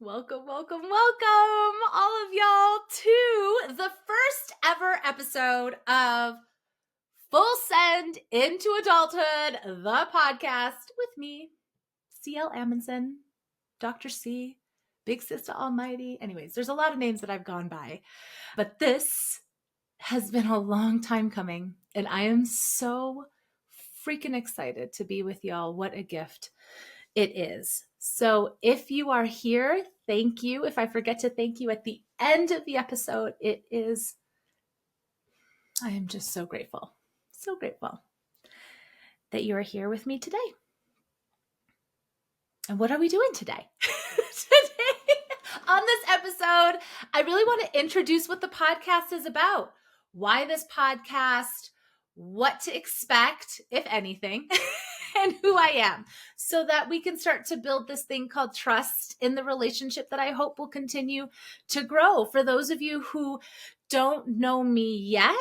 Welcome, welcome, welcome, all of y'all, to the first ever episode of Full Send into Adulthood, the podcast with me, Cielle Amundsen, Dr. C, Big Sister Almighty. Anyways, there's a lot of names that I've gone by, but this has been a long time coming, and I am so freaking excited to be with y'all. What a gift it is. So if you are here, thank you. If I forget to thank you at the end of the episode, I am just so grateful that you are here with me today. And what are we doing today? Today, on this episode, I really want to introduce what the podcast is about, why this podcast, what to expect, if anything, and who I am, so that we can start to build this thing called trust in the relationship that I hope will continue to grow. For those of you who don't know me yet,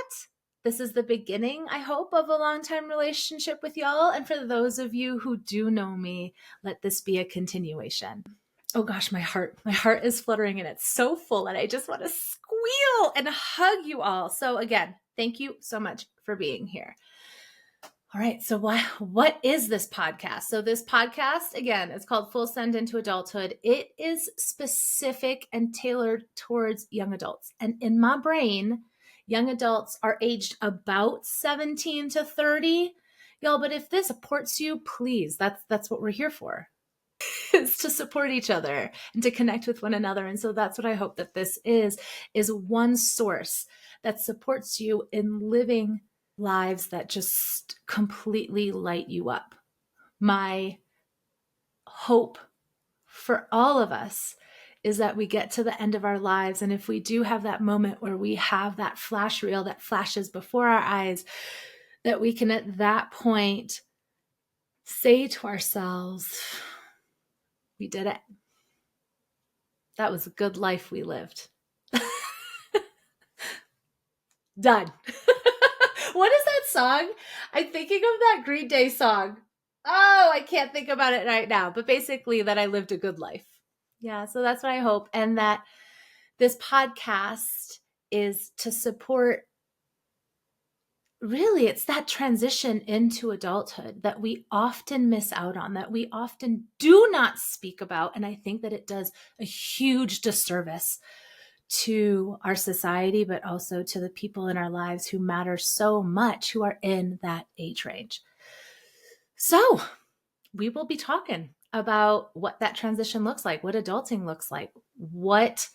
this is the beginning, I hope, of a long-time relationship with y'all. And for those of you who do know me, let this be a continuation. Oh gosh, my heart is fluttering and it's so full and I just want to squeal and hug you all. So again, thank you so much for being here. All right, so what is this podcast? So this podcast, again, it's called Full Send into Adulthood. It is specific and tailored towards young adults. And in my brain, young adults are aged about 17 to 30. Y'all, but if this supports you, please, that's what we're here for. It's to support each other and to connect with one another. And so that's what I hope that this is one source that supports you in living lives that just completely light you up. My hope for all of us is that we get to the end of our lives. And if we do have that moment where we have that flash reel that flashes before our eyes, that we can at that point say to ourselves, we did it. That was a good life we lived. Done. What is that song? I'm thinking of that Green Day song. Oh, I can't think about it right now. But basically that I lived a good life. Yeah, so that's what I hope. And that this podcast is to support, really, it's that transition into adulthood that we often miss out on, that we often do not speak about. And I think that it does a huge disservice to our society, but also to the people in our lives who matter so much, who are in that age range. So we will be talking about what that transition looks like, what adulting looks like, what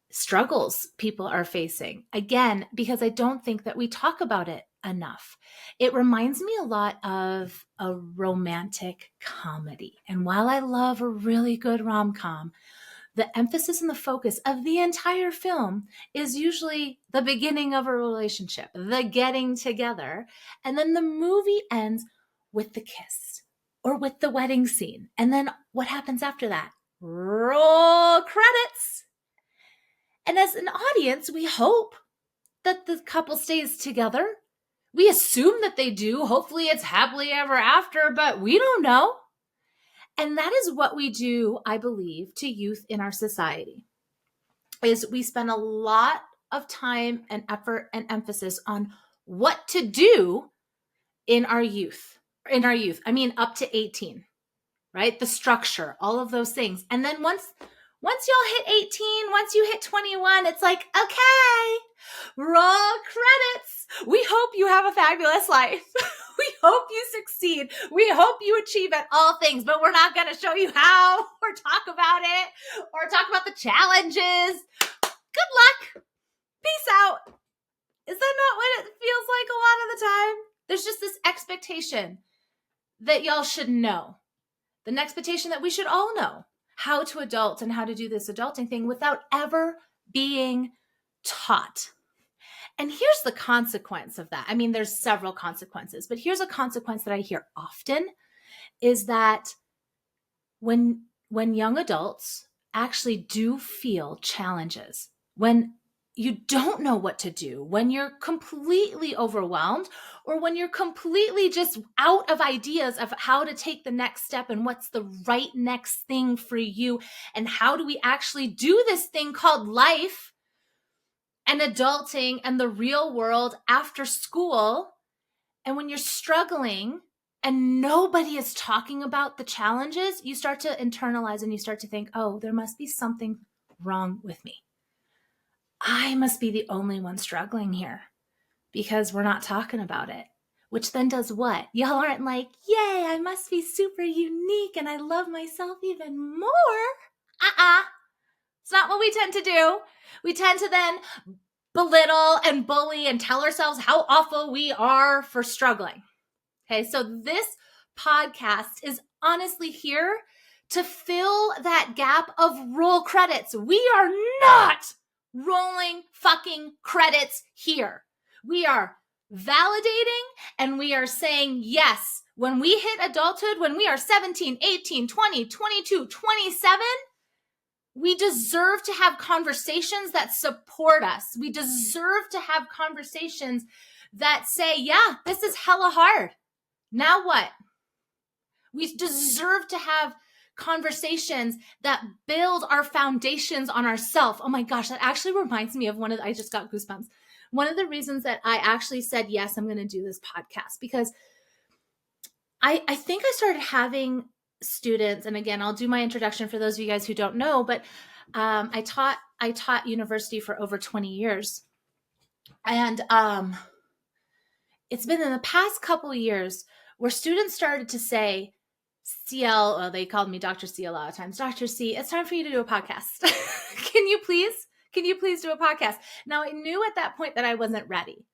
struggles people are facing. Again, because I don't think that we talk about it enough. It reminds me a lot of a romantic comedy. And while I love a really good rom-com, the emphasis and the focus of the entire film is usually the beginning of a relationship, the getting together. And then the movie ends with the kiss or with the wedding scene. And then what happens after that? Roll credits. And as an audience, we hope that the couple stays together. We assume that they do. Hopefully it's happily ever after, but we don't know. And that is what we do, I believe, to youth in our society, is we spend a lot of time and effort and emphasis on what to do in our youth. I mean, up to 18, right? The structure, all of those things. And then once y'all hit 18, once you hit 21, it's like, okay, roll credits. We hope you have a fabulous life. We hope you succeed. We hope you achieve at all things, but we're not going to show you how or talk about it or talk about the challenges. Good luck. Peace out. Is that not what it feels like a lot of the time? There's just this expectation that y'all should know. The expectation that we should all know how to adult and how to do this adulting thing without ever being taught. And here's the consequence of that. I mean, there's several consequences, but here's a consequence that I hear often is that when young adults actually do feel challenges, when you don't know what to do, when you're completely overwhelmed, or when you're completely just out of ideas of how to take the next step and what's the right next thing for you, and how do we actually do this thing called life and adulting and the real world after school. And when you're struggling and nobody is talking about the challenges, you start to internalize and you start to think, oh, there must be something wrong with me. I must be the only one struggling here because we're not talking about it. Which then does what? Y'all aren't like, yay, I must be super unique and I love myself even more. It's not what we tend to do. We tend to then belittle and bully and tell ourselves how awful we are for struggling. Okay, so this podcast is honestly here to fill that gap of roll credits. We are not rolling fucking credits here. We are validating and we are saying, yes, when we hit adulthood, when we are 17, 18, 20, 22, 27, we deserve to have conversations that support us. We deserve to have conversations that say, yeah, this is hella hard. Now what? We deserve to have conversations that build our foundations on ourselves. Oh my gosh, that actually reminds me of I just got goosebumps. One of the reasons that I actually said, yes, I'm going to do this podcast, because I think I started having students, and again, I'll do my introduction for those of you guys who don't know, but I taught university for over 20 years. And it's been in the past couple of years where students started to say, Cielle, well, they called me Dr. C a lot of times. Dr. C, it's time for you to do a podcast. Can you please do a podcast? Now, I knew at that point that I wasn't ready,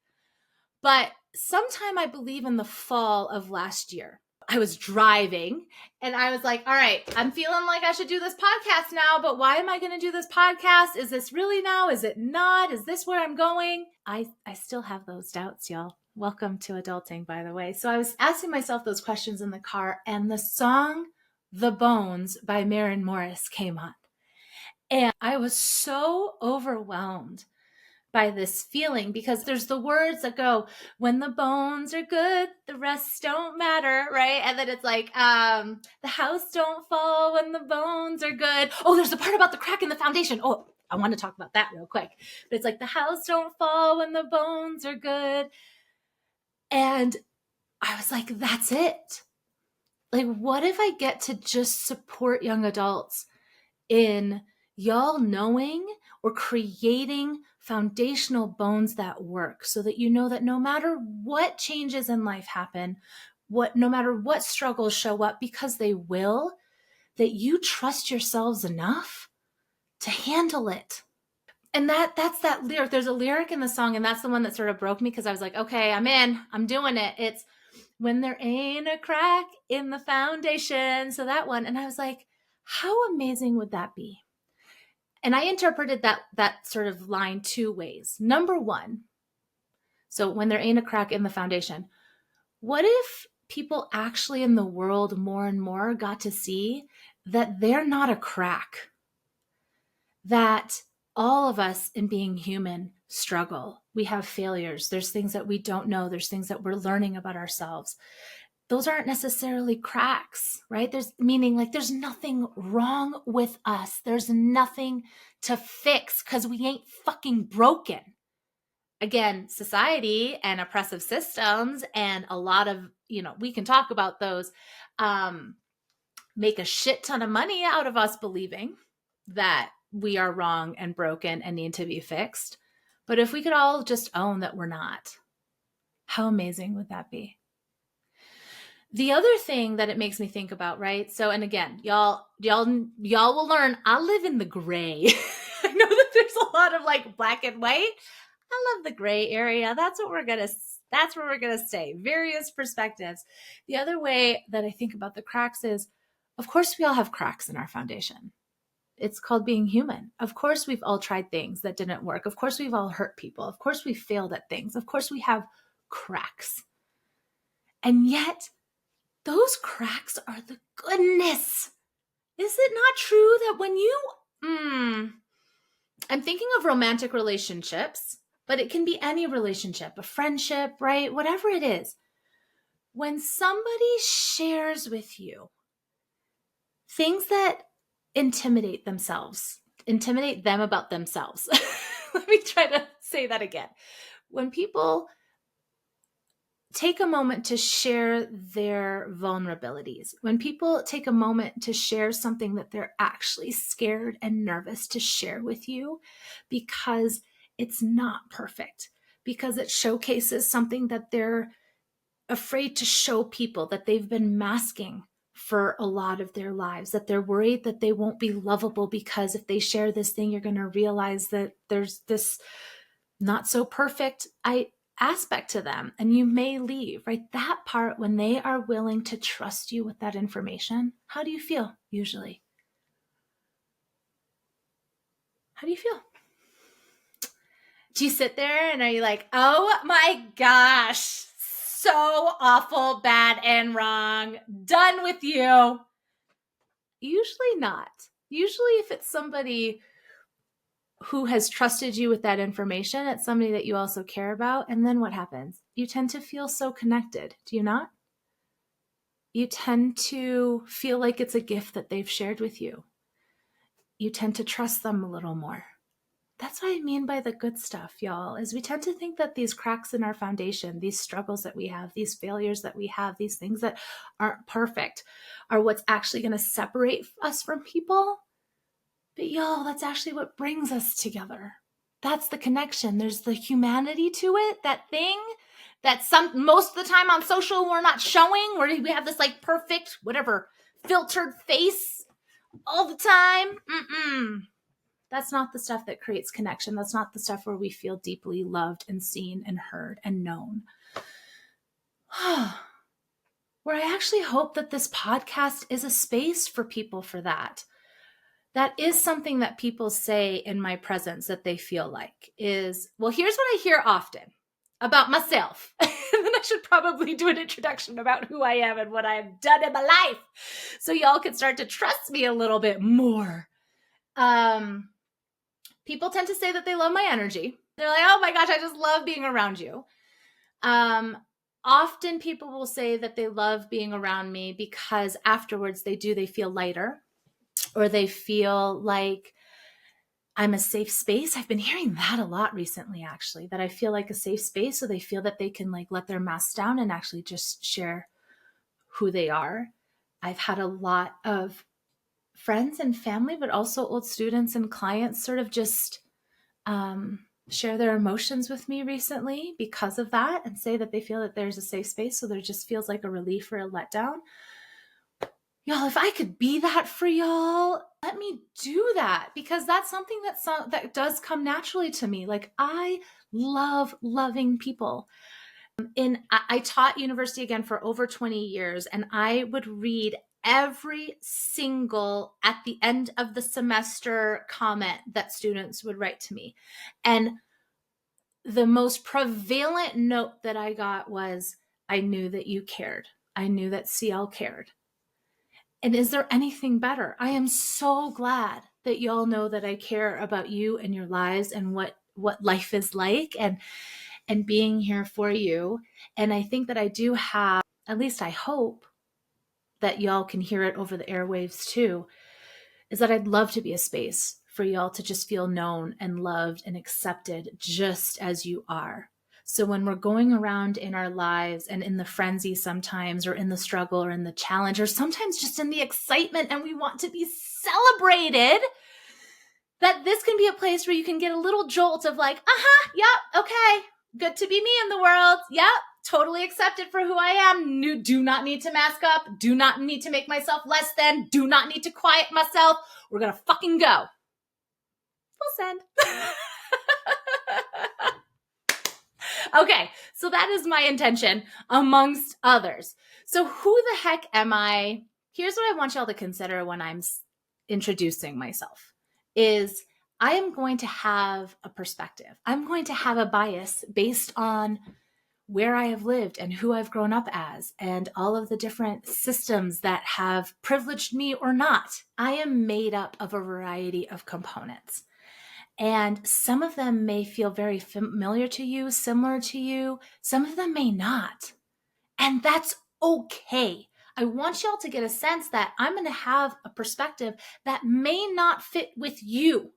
but sometime I believe in the fall of last year, I was driving and I was like, all right, I'm feeling like I should do this podcast now, but why am I going to do this podcast? Is this really now? Is it not? Is this where I'm going? I still have those doubts, y'all. Welcome to adulting, by the way. So I was asking myself those questions in the car, and the song The Bones by Maren Morris came on. And I was so overwhelmed by this feeling, because there's the words that go, when the bones are good, the rest don't matter, right? And then it's like, the house don't fall when the bones are good. Oh, there's the part about the crack in the foundation. Oh, I want to talk about that real quick. But it's like, the house don't fall when the bones are good. And I was like, that's it. Like, what if I get to just support young adults in y'all knowing or creating foundational bones that work, so that you know that no matter what changes in life happen, no matter what struggles show up, because they will, that you trust yourselves enough to handle it. And that's that lyric. There's a lyric in the song, and that's the one that sort of broke me, because I was like, okay, I'm in. I'm doing it. It's when there ain't a crack in the foundation. So that one. And I was like, how amazing would that be? And I interpreted that sort of line two ways. Number one, so when there ain't a crack in the foundation, what if people actually in the world more and more got to see that they're not a crack? That all of us, in being human, struggle. We have failures. There's things that we don't know. There's things that we're learning about ourselves. Those aren't necessarily cracks, right? There's nothing wrong with us. There's nothing to fix, because we ain't fucking broken. Again, society and oppressive systems and a lot of, we can talk about those, make a shit ton of money out of us believing that we are wrong and broken and need to be fixed. But if we could all just own that we're not, how amazing would that be? The other thing that it makes me think about, right? So, and again, y'all will learn, I live in the gray. I know that there's a lot of like black and white. I love the gray area. That's where we're going to stay. Various perspectives. The other way that I think about the cracks is, of course, we all have cracks in our foundation. It's called being human. Of course, we've all tried things that didn't work. Of course, we've all hurt people. Of course, we failed at things. Of course, we have cracks. And yet, those cracks are the goodness. Is it not true that when you, I'm thinking of romantic relationships, but it can be any relationship, a friendship, right? Whatever it is. When somebody shares with you things that intimidate them about themselves. Let me try to say that again. When people take a moment to share their vulnerabilities, when people take a moment to share something that they're actually scared and nervous to share with you because it's not perfect, because it showcases something that they're afraid to show people, that they've been masking for a lot of their lives, that they're worried that they won't be lovable because if they share this thing, you're going to realize that there's this not so perfect aspect to them and you may leave, right? That part, when they are willing to trust you with that information, how do you feel usually? How do you feel? Do you sit there and are you like, oh my gosh, so awful, bad, and wrong, done with you? Usually not. Usually if it's somebody who has trusted you with that information, it's somebody that you also care about. And then what happens? You tend to feel so connected. Do you not? You tend to feel like it's a gift that they've shared with you. You tend to trust them a little more. That's what I mean by the good stuff, y'all, is we tend to think that these cracks in our foundation, these struggles that we have, these failures that we have, these things that aren't perfect are what's actually going to separate us from people. But y'all, that's actually what brings us together. That's the connection. There's the humanity to it, that thing that most of the time on social we're not showing, where we have this like perfect, whatever, filtered face all the time. That's not the stuff that creates connection. That's not the stuff where we feel deeply loved and seen and heard and known. Where I actually hope that this podcast is a space for people for that. That is something that people say in my presence that they feel like is, well, here's what I hear often about myself. And then I should probably do an introduction about who I am and what I've done in my life so y'all can start to trust me a little bit more. People tend to say that they love my energy. They're like, oh my gosh, I just love being around you. Often people will say that they love being around me because afterwards they feel lighter, or they feel like I'm a safe space. I've been hearing that a lot recently, actually, that I feel like a safe space. So they feel that they can like let their masks down and actually just share who they are. I've had a lot of friends and family, but also old students and clients sort of just share their emotions with me recently because of that and say that they feel that there's a safe space. So there just feels like a relief or a letdown. Y'all, if I could be that for y'all, let me do that, because that's something that does come naturally to me. Like, I love loving people. I taught university again for over 20 years, and I would read every single at the end of the semester comment that students would write to me. And the most prevalent note that I got was, I knew that you cared. I knew that Cielle cared. And is there anything better? I am so glad that y'all know that I care about you and your lives and what life is like and being here for you. And I think that I do have, at least I hope that y'all can hear it over the airwaves too, is that I'd love to be a space for y'all to just feel known and loved and accepted just as you are. So when we're going around in our lives and in the frenzy sometimes, or in the struggle or in the challenge, or sometimes just in the excitement and we want to be celebrated, that this can be a place where you can get a little jolt of like, yep, okay, good to be me in the world. Yep, totally accepted for who I am. Do not need to mask up. Do not need to make myself less than. Do not need to quiet myself. We're going to fucking go. Full send. Okay, so that is my intention amongst others. So who the heck am I? Here's what I want y'all to consider when I'm introducing myself is I am going to have a perspective. I'm going to have a bias based on where I have lived and who I've grown up as and all of the different systems that have privileged me or not. I am made up of a variety of components. And some of them may feel very familiar to you, similar to you. Some of them may not. And that's okay. I want y'all to get a sense that I'm going to have a perspective that may not fit with you.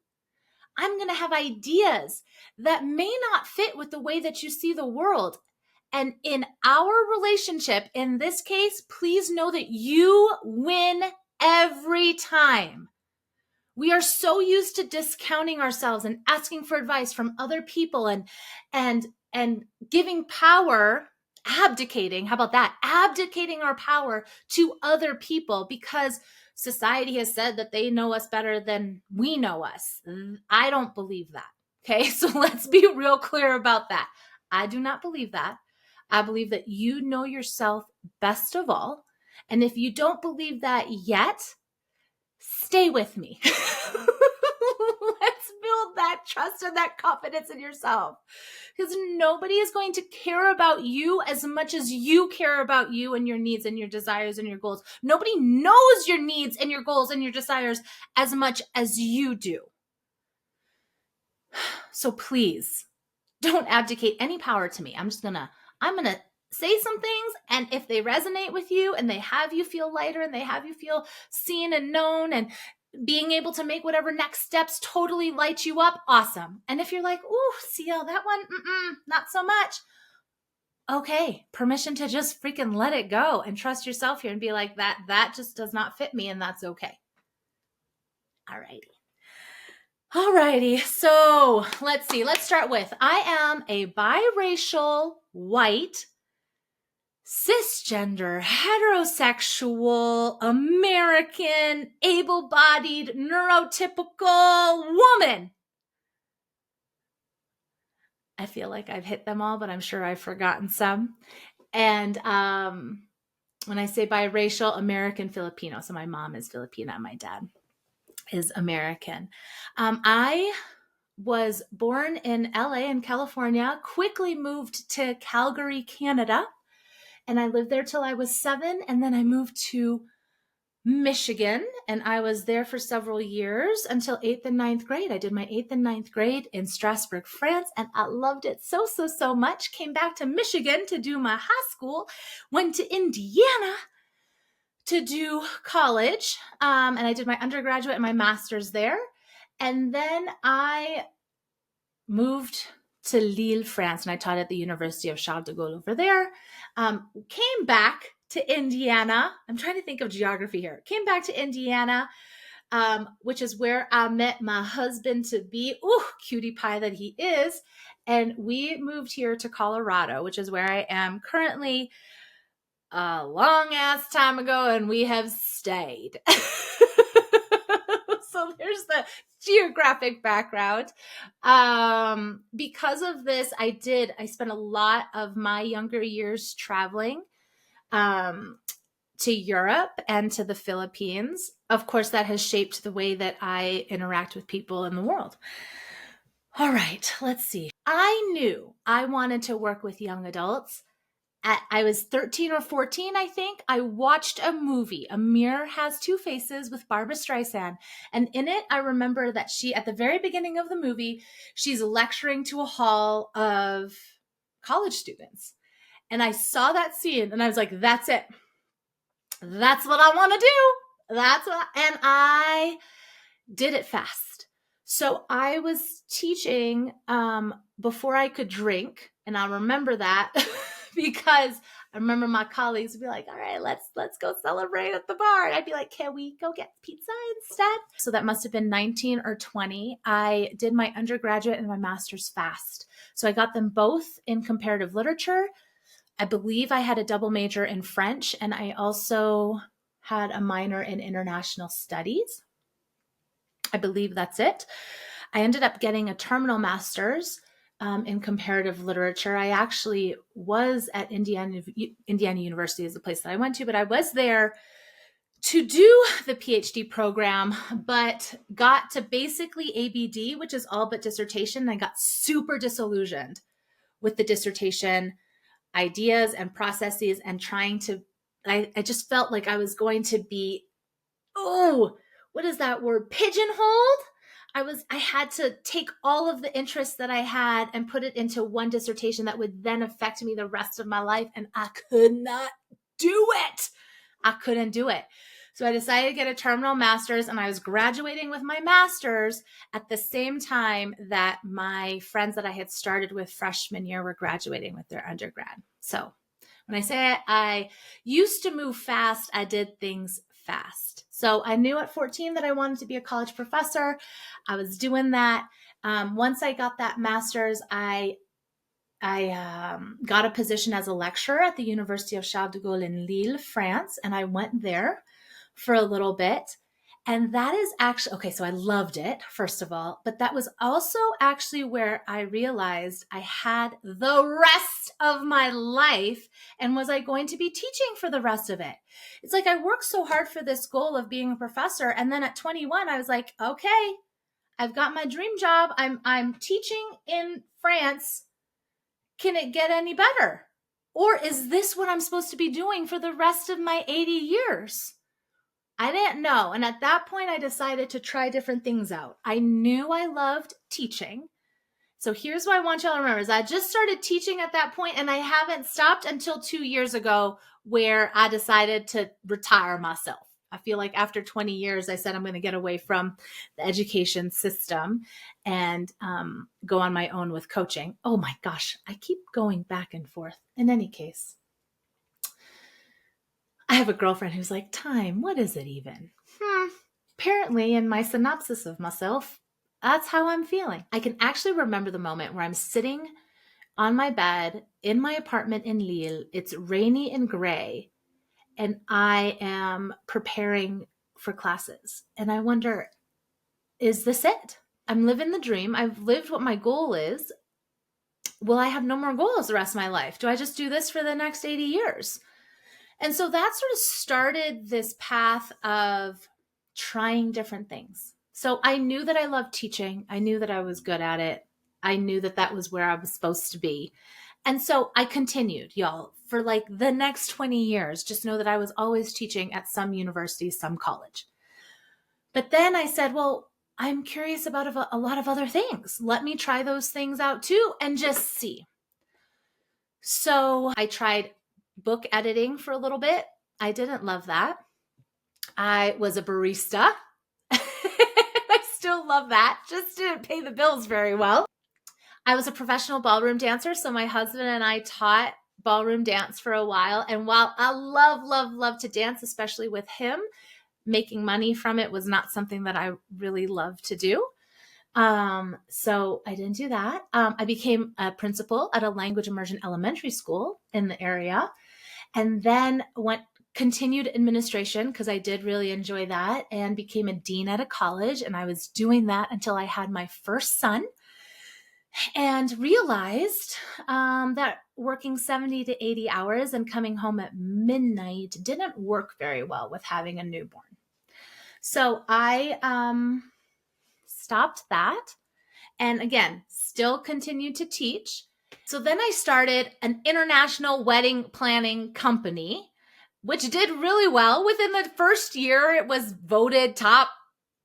I'm going to have ideas that may not fit with the way that you see the world. And in our relationship, in this case, please know that you win every time. We are so used to discounting ourselves and asking for advice from other people and giving power, abdicating, how about that? Abdicating our power to other people because society has said that they know us better than we know us. I don't believe that. Okay, so let's be real clear about that. I do not believe that. I believe that you know yourself best of all. And if you don't believe that yet, stay with me. Let's build that trust and that confidence in yourself, because nobody is going to care about you as much as you care about you and your needs and your desires and your goals. Nobody knows your needs and your goals and your desires as much as you do. So please don't abdicate any power to me. I'm going to say some things, and if they resonate with you and they have you feel lighter and they have you feel seen and known and being able to make whatever next steps totally light you up, awesome. And if you're like, ooh, Cielle, that one, not so much. Okay, permission to just freaking let it go and trust yourself here and be like, that just does not fit me, and that's okay. Alrighty, so let's see. Let's start with, I am a biracial, white, cisgender, heterosexual, American, able-bodied, neurotypical woman. I feel like I've hit them all, but I'm sure I've forgotten some. And when I say biracial, American Filipino, so my mom is Filipina, my dad is American. I was born in LA in California, quickly moved to Calgary, Canada, and I lived there till I was 7, and then I moved to Michigan, and I was there for several years until 8th and 9th grade. I did my 8th and 9th grade in Strasbourg, France, and I loved it so much. Came back to Michigan to do my high school, went to Indiana to do college, and I did my undergraduate and my master's there. And then I moved to Lille, France, and I taught at the University of Charles de Gaulle over there. Came back to Indiana. I'm trying to think of geography here. Came back to Indiana, which is where I met my husband to be. Ooh, cutie pie that he is. And we moved here to Colorado, which is where I am currently, a long ass time ago, and we have stayed. So there's the geographic background. Because of this, I spent a lot of my younger years traveling to Europe and to the Philippines. Of course, that has shaped the way that I interact with people in the world. All right, let's see. I knew I wanted to work with young adults. I was 13 or 14, I think. I watched a movie, A Mirror Has Two Faces, with Barbra Streisand. And in it, I remember that at the very beginning of the movie, she's lecturing to a hall of college students. And I saw that scene and I was like, that's it. That's what I want to do. And I did it fast. So I was teaching before I could drink. And I remember that because I remember my colleagues would be like, all right, let's go celebrate at the bar. And I'd be like, can we go get pizza instead? So that must have been 19 or 20. I did my undergraduate and my master's fast. So I got them both in comparative literature. I believe I had a double major in French, and I also had a minor in international studies. I believe that's it. I ended up getting a terminal master's in comparative literature. I actually was at Indiana University is the place that I went to, but I was there to do the PhD program, but got to basically ABD, which is all but dissertation. And I got super disillusioned with the dissertation ideas and processes and I just felt like I was going to be, what is that word? Pigeonholed. I had to take all of the interests that I had and put it into one dissertation that would then affect me the rest of my life. And I could not do it. I couldn't do it. So I decided to get a terminal master's, and I was graduating with my master's at the same time that my friends that I had started with freshman year were graduating with their undergrad. So when I say I used to move fast, I did things fast. So I knew at 14 that I wanted to be a college professor. I was doing that. Once I got that master's, I got a position as a lecturer at the University of Charles de Gaulle in Lille, France, and I went there for a little bit. And that is actually, okay, so I loved it, first of all, but that was also actually where I realized I had the rest of my life, and was I going to be teaching for the rest of it? It's like I worked so hard for this goal of being a professor, and then at 21, I was like, okay, I've got my dream job. I'm teaching in France. Can it get any better? Or is this what I'm supposed to be doing for the rest of my 80 years? I didn't know. And at that point, I decided to try different things out. I knew I loved teaching. So here's what I want y'all to remember is I just started teaching at that point, and I haven't stopped until 2 years ago, where I decided to retire myself. I feel like after 20 years, I said I'm going to get away from the education system and go on my own with coaching. Oh my gosh, I keep going back and forth. In any case, I have a girlfriend who's like, time, what is it even? Apparently, in my synopsis of myself, that's how I'm feeling. I can actually remember the moment where I'm sitting on my bed in my apartment in Lille. It's rainy and gray, and I am preparing for classes. And I wonder, is this it? I'm living the dream. I've lived what my goal is. Will I have no more goals the rest of my life? Do I just do this for the next 80 years? And so that sort of started this path of trying different things. So I knew that I loved teaching. I knew that I was good at it. I knew that that was where I was supposed to be. And so I continued, y'all, for like the next 20 years. Just know that I was always teaching at some university, some college. But then I said, well, I'm curious about a lot of other things. Let me try those things out too and just see. So I tried book editing for a little bit. I didn't love that. I was a barista. I still love that. Just didn't pay the bills very well. I was a professional ballroom dancer. So my husband and I taught ballroom dance for a while. And while I love to dance, especially with him, making money from it was not something that I really loved to do. So I didn't do that. I became a principal at a language immersion elementary school in the area, and then continued administration because I did really enjoy that, and became a dean at a college. And I was doing that until I had my first son, and realized that working 70 to 80 hours and coming home at midnight didn't work very well with having a newborn. So I stopped that, and again, still continued to teach. So then I started an international wedding planning company, which did really well. Within the first year, it was voted top,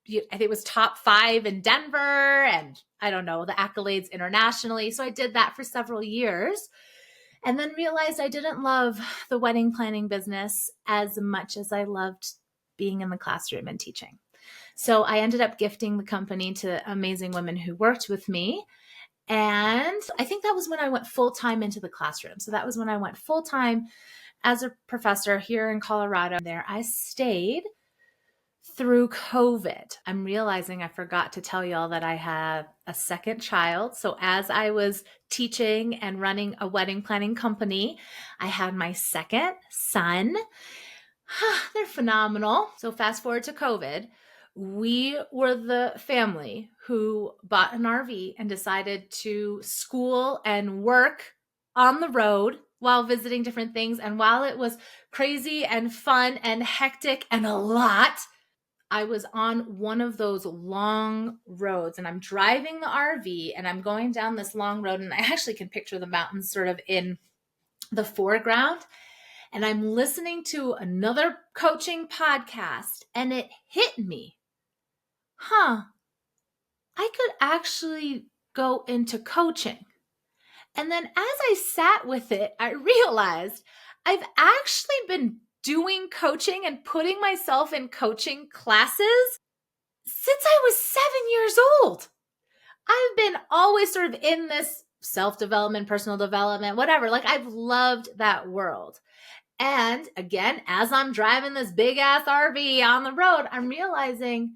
I think it was top 5 in Denver, and I don't know, the accolades internationally. So I did that for several years, and then realized I didn't love the wedding planning business as much as I loved being in the classroom and teaching. So I ended up gifting the company to amazing women who worked with me. And I think that was when I went full-time into the classroom. So that was when I went full-time as a professor here in Colorado. There I stayed through COVID. I'm realizing I forgot to tell y'all that I have a second child. So as I was teaching and running a wedding planning company, I had my second son. They're phenomenal. So fast forward to COVID. We were the family who bought an RV and decided to school and work on the road while visiting different things. And while it was crazy and fun and hectic and a lot, I was on one of those long roads, and I'm driving the RV and I'm going down this long road, and I actually can picture the mountains sort of in the foreground. And I'm listening to another coaching podcast, and it hit me. actually go into coaching. And then as I sat with it, I realized I've actually been doing coaching and putting myself in coaching classes since I was 7 years old. I've been always sort of in this self-development, personal development, whatever. Like I've loved that world. And again, as I'm driving this big ass RV on the road, I'm realizing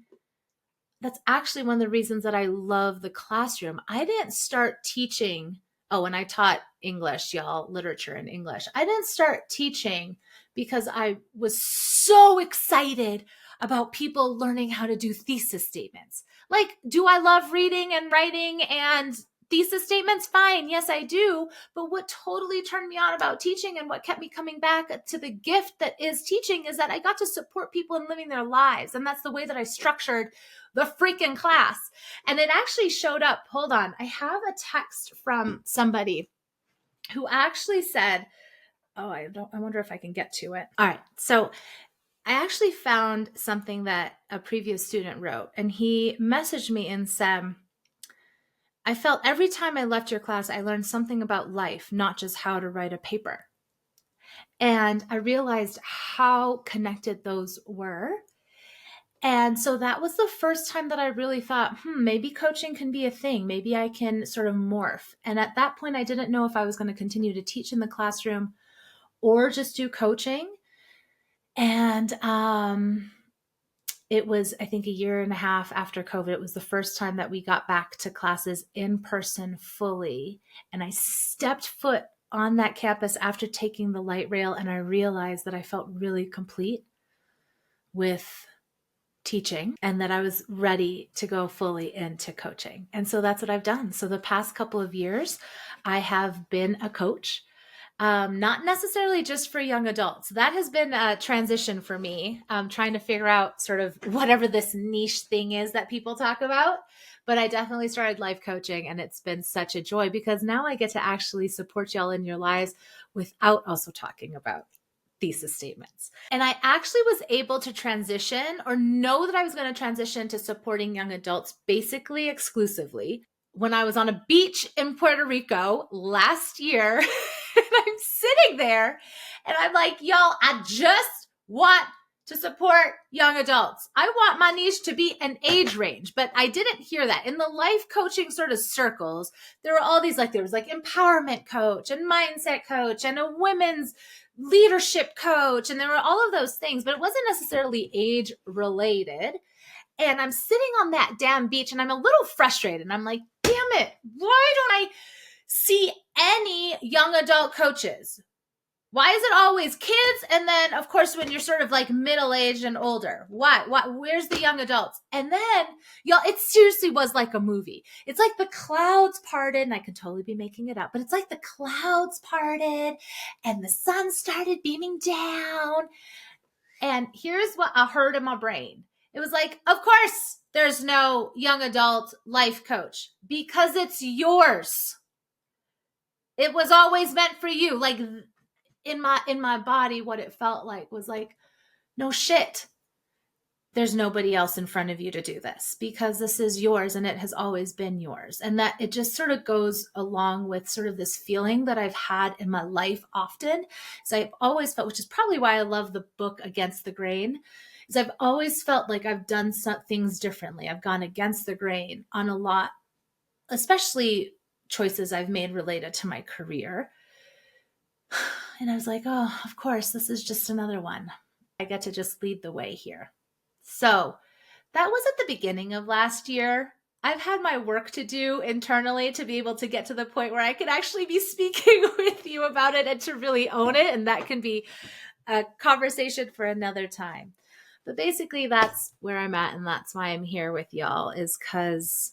that's actually one of the reasons that I love the classroom. I didn't start teaching. Oh, and I taught English, y'all, literature and English. I didn't start teaching because I was so excited about people learning how to do thesis statements. Like, do I love reading and writing and thesis statements? Fine. Yes, I do. But what totally turned me on about teaching and what kept me coming back to the gift that is teaching is that I got to support people in living their lives. And that's the way that I structured the freaking class. And it actually showed up. Hold on. I have a text from somebody who actually said, I wonder if I can get to it. All right. So I actually found something that a previous student wrote, and he messaged me and said, I felt every time I left your class, I learned something about life, not just how to write a paper. And I realized how connected those were. And so that was the first time that I really thought, maybe coaching can be a thing. Maybe I can sort of morph. And at that point, I didn't know if I was going to continue to teach in the classroom or just do coaching. And it was, I think, a year and a half after COVID. It was the first time that we got back to classes in person fully. And I stepped foot on that campus after taking the light rail. And I realized that I felt really complete with teaching and that I was ready to go fully into coaching. And so that's what I've done. So the past couple of years, I have been a coach, not necessarily just for young adults. That has been a transition for me, trying to figure out sort of whatever this niche thing is that people talk about. But I definitely started life coaching, and it's been such a joy because now I get to actually support y'all in your lives without also talking about thesis statements. And I actually was able to transition or know that I was going to transition to supporting young adults basically exclusively when I was on a beach in Puerto Rico last year. And I'm sitting there and I'm like, y'all, I just want to support young adults. I want my niche to be an age range, but I didn't hear that. In the life coaching sort of circles, there were all these, there was empowerment coach and mindset coach and a women's leadership coach. And there were all of those things, but it wasn't necessarily age related. And I'm sitting on that damn beach and I'm a little frustrated. And I'm like, damn it, why don't I see any young adult coaches? Why is it always kids? And then, of course, when you're sort of middle-aged and older, why? Where's the young adults? And then, y'all, it seriously was like a movie. It's like the clouds parted, and I could totally be making it up, but it's like the clouds parted and the sun started beaming down. And here's what I heard in my brain. It was like, of course, there's no young adult life coach because it's yours. It was always meant for you. In my body, what it felt like was no shit. There's nobody else in front of you to do this because this is yours and it has always been yours. And that it just sort of goes along with sort of this feeling that I've had in my life often. So I've always felt, which is probably why I love the book Against the Grain, is I've always felt like I've done some things differently. I've gone against the grain on a lot, especially choices I've made related to my career. And I was like, oh, of course, this is just another one. I get to just lead the way here. So that was at the beginning of last year. I've had my work to do internally to be able to get to the point where I can actually be speaking with you about it and to really own it. And that can be a conversation for another time. But basically, that's where I'm at. And that's why I'm here with y'all, is because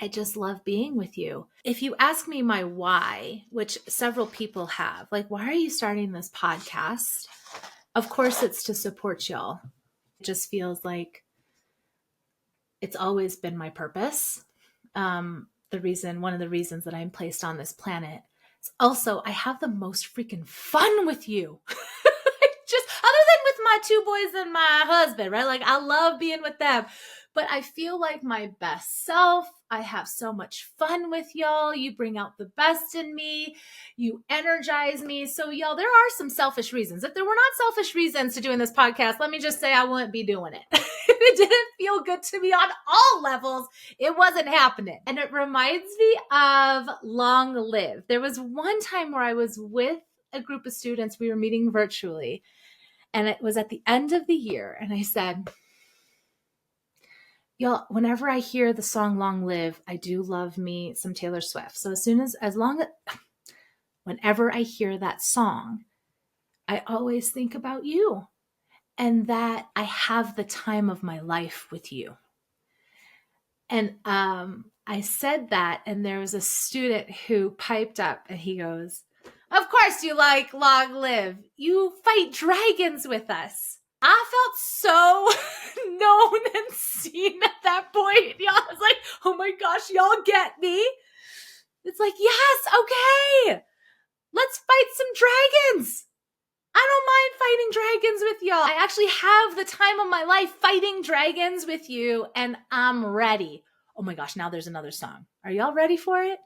I just love being with you. If you ask me my why, which several people have, why are you starting this podcast? Of course, it's to support y'all. It just feels like it's always been my purpose. One of the reasons that I'm placed on this planet is also I have the most freaking fun with you. Just other than with my two boys and my husband, right? I love being with them. but I feel like my best self. I have so much fun with y'all. You bring out the best in me. You energize me. So y'all, there are some selfish reasons. If there were not selfish reasons to doing this podcast, let me just say I wouldn't be doing it. If it didn't feel good to me on all levels, it wasn't happening. And it reminds me of Long Live. There was one time where I was with a group of students. We were meeting virtually, and it was at the end of the year. And I said, y'all, whenever I hear the song Long Live, I do love me some Taylor Swift. So whenever I hear that song, I always think about you and that I have the time of my life with you. And I said that, and there was a student who piped up and he goes, "Of course you like Long Live. You fight dragons with us." I felt so known and seen at that point. Y'all, I was like, oh my gosh, y'all get me? It's like, yes, okay. Let's fight some dragons. I don't mind fighting dragons with y'all. I actually have the time of my life fighting dragons with you, and I'm ready. Oh my gosh, now there's another song. Are y'all ready for it?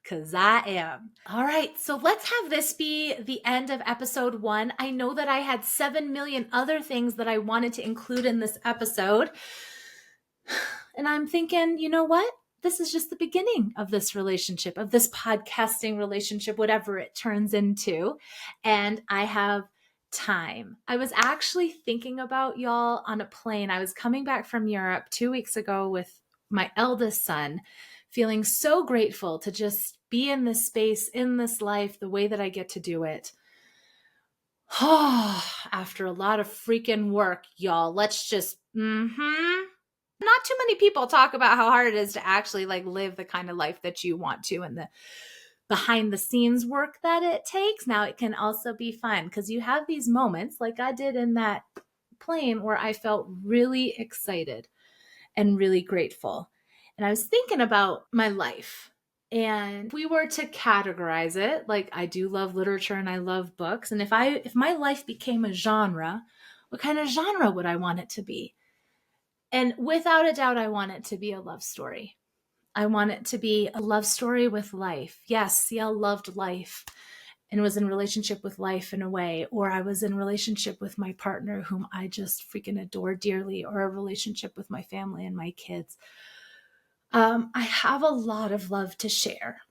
Because I am. All right, so let's have this be the end of episode 1. I know that I had 7 million other things that I wanted to include in this episode. And I'm thinking, you know what? This is just the beginning of this relationship, of this podcasting relationship, whatever it turns into. And I have time. I was actually thinking about y'all on a plane. I was coming back from Europe 2 weeks ago with my eldest son, feeling so grateful to just be in this space, in this life, the way that I get to do it. After a lot of freaking work, y'all, let's just, Not too many people talk about how hard it is to actually live the kind of life that you want to, and the behind the scenes work that it takes. Now, it can also be fun because you have these moments like I did in that plane where I felt really excited and really grateful. And I was thinking about my life, and if we were to categorize it, I do love literature and I love books. And if my life became a genre, what kind of genre would I want it to be? And without a doubt, I want it to be a love story. I want it to be a love story with life. Yes, Cielle loved life and was in relationship with life in a way, or I was in relationship with my partner whom I just freaking adore dearly, or a relationship with my family and my kids. I have a lot of love to share.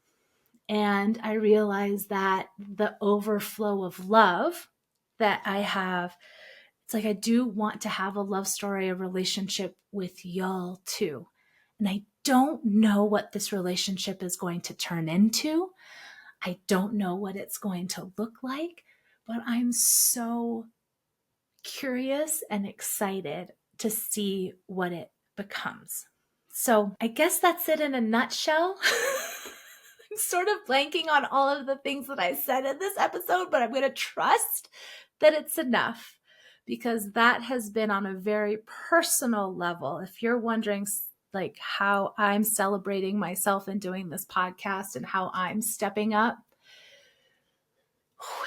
And I realize that the overflow of love that I have, it's like I do want to have a love story, a relationship with y'all too. And I don't know what this relationship is going to turn into. I don't know what it's going to look like, but I'm so curious and excited to see what it becomes. So I guess that's it in a nutshell. I'm sort of blanking on all of the things that I said in this episode, but I'm going to trust that it's enough, because that has been on a very personal level. If you're wondering how I'm celebrating myself and doing this podcast and how I'm stepping up,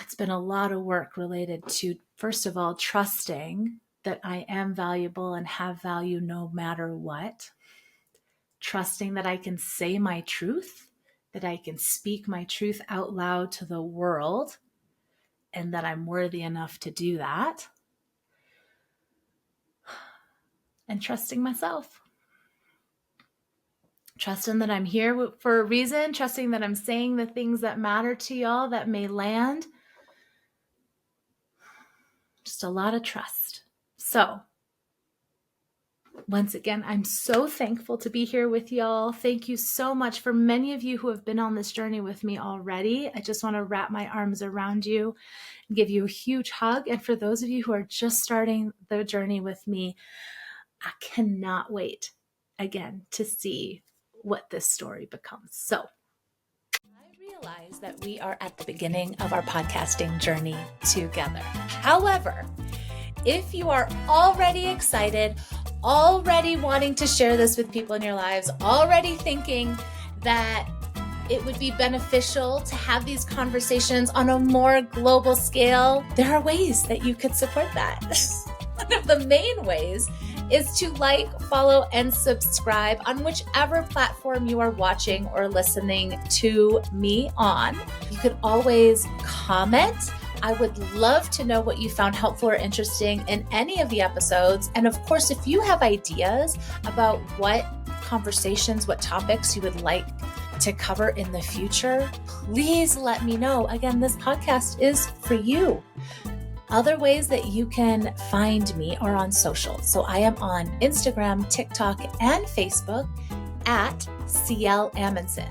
it's been a lot of work related to, first of all, trusting that I am valuable and have value no matter what. Trusting that I can say my truth, that I can speak my truth out loud to the world, and that I'm worthy enough to do that. And trusting myself. Trusting that I'm here for a reason, trusting that I'm saying the things that matter to y'all that may land. Just a lot of trust. So, once again, I'm so thankful to be here with y'all. Thank you so much for many of you who have been on this journey with me already. I just want to wrap my arms around you and give you a huge hug. And for those of you who are just starting the journey with me, I cannot wait again to see what this story becomes. So I realize that we are at the beginning of our podcasting journey together. However, if you are already excited, already wanting to share this with people in your lives, already thinking that it would be beneficial to have these conversations on a more global scale, there are ways that you could support that. One of the main ways is to like, follow, and subscribe on whichever platform you are watching or listening to me on. You could always comment. I would love to know what you found helpful or interesting in any of the episodes. And of course, if you have ideas about what conversations, what topics you would like to cover in the future, please let me know. Again, this podcast is for you. Other ways that you can find me are on social. So I am on Instagram, TikTok, and Facebook at Cielle Amundson.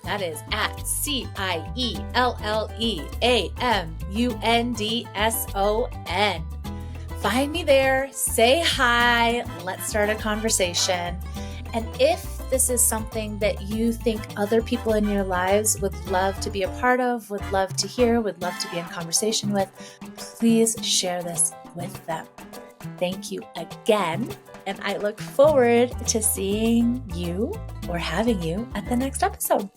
That is at CIELLEAMUNDSON. Find me there, say hi, let's start a conversation. And if this is something that you think other people in your lives would love to be a part of, would love to hear, would love to be in conversation with, please share this with them. Thank you again, and I look forward to seeing you or having you at the next episode.